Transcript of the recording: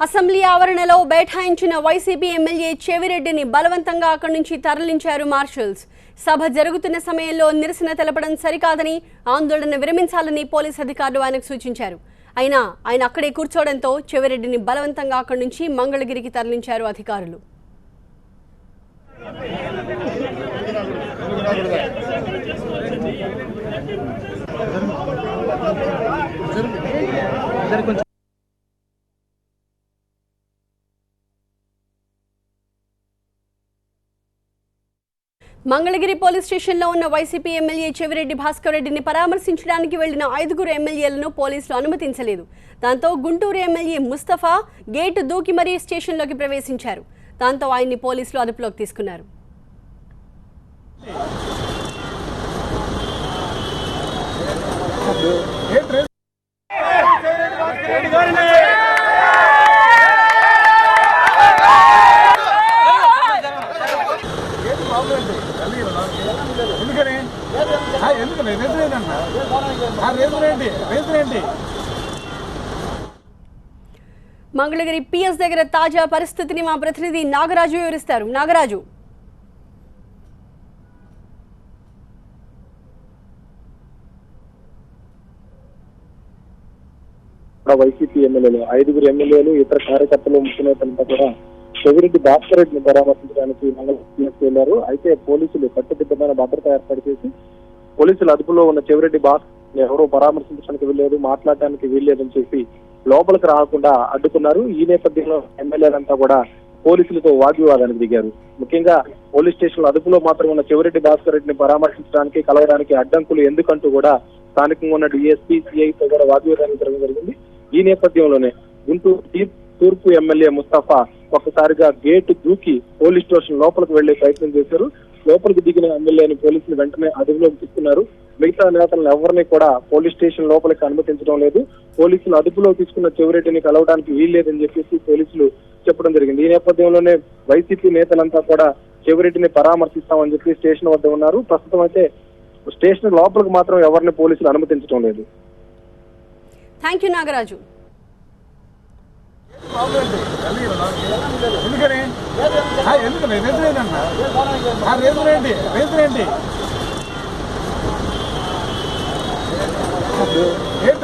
Assembly ఆవరణలో బైఠాయించిన YCP MLA చెవిరెడ్డిని బలవంతంగా అక్కడి నుంచి తరలించారు మార్షల్స్. సభ జరుగుతున్న సమయంలో నిరసన తెలపడం సరికాదని, ఆందోళన విరమించాలని పోలీసు అధికారులు ఆయనకు సూచించారు. అయినా ఆయన అక్కడే కూర్చోవడంతో చెవిరెడ్డిని బలవంతంగా అక్కడి నుంచి మంగళగిరికి తరలించారు అధికారులు. మంగళగిరి పోలీస్ స్టేషన్లో ఉన్న వైసీపీ ఎమ్మెల్యే చెవిరెడ్డి భాస్కర్ రెడ్డిని పరామర్శించడానికి వెళ్లిన 5 ఎమ్మెల్యేలను పోలీసులు అనుమతించలేదు. దాంతో గుంటూరు ఎమ్మెల్యే ముస్తఫా గేటు దూకి మరీ స్టేషన్లోకి ప్రవేశించారు. దాంతో ఆయన్ని పోలీసులు అదుపులోకి తీసుకున్నారు. మంగళగిరి పిఎస్ దగ్గర తాజా పరిస్థితిని మా ప్రతినిధి నాగరాజు వివరిస్తారు. నాగరాజు, వైసీపీ ఎమ్మెల్యేలు 5 ఎమ్మెల్యేలు ఇతర కార్యకర్తలు ముఖ్యనేతలంతా కూడా చెవిరెడ్డి భాస్కర్ రెడ్డిని పరామర్శించడానికి మంగళగిరి వెళ్లారు. అయితే పోలీసులు కట్టుదిట్టమైన భద్రత ఏర్పాటు చేసి పోలీసుల అదుపులో ఉన్న చెవిరెడ్డి భాస్కర్ ఎవరో పరామర్శించడానికి వీల్లేదు, మాట్లాడడానికి వీల్లేదని చెప్పి లోపలికి రాకుండా అడ్డుకున్నారు. ఈ నేపథ్యంలో ఎమ్మెల్యేలంతా కూడా పోలీసులతో వాగ్వివాదానికి దిగారు. ముఖ్యంగా పోలీస్ స్టేషన్ అదుపులో మాత్రం ఉన్న చెవిరెడ్డి భాస్కర్ రెడ్డిని పరామర్శించడానికి కలవడానికి అడ్డంకులు ఎందుకంటూ కూడా స్థానికంగా ఉన్న డిఎస్పీ సిఐతో కూడా వాగ్వివాదానికి జరగడం జరిగింది. ఈ నేపథ్యంలోనే గుంటూరు తూర్పు ఎమ్మెల్యే ముస్తఫా ఒక్కసారిగా గేటు దూకి పోలీస్ స్టేషన్ లోపలికి వెళ్లే ప్రయత్నం చేశారు. లోపలికి దిగిన ఎమ్మెల్యేని పోలీసులు వెంటనే అదుపులోకి తీసుకున్నారు. మిగతా నేతలను ఎవరిని కూడా పోలీస్ స్టేషన్ లోపలికి అనుమతించడం లేదు. పోలీసులు అదుపులో తీసుకున్న చెవిరెడ్డిని కలవడానికి వీల్లేదని చెప్పేసి పోలీసులు చెప్పడం జరిగింది. ఈ నేపథ్యంలోనే వైసీపీ నేతలంతా కూడా చెవిరెడ్డిని పరామర్శిస్తామని చెప్పి స్టేషన్ వద్ద ఉన్నారు. ప్రస్తుతం అయితే స్టేషన్ లోపలికి మాత్రం ఎవరిని పోలీసులు అనుమతించడం లేదు. Thank you Nagaraju. ఏంటి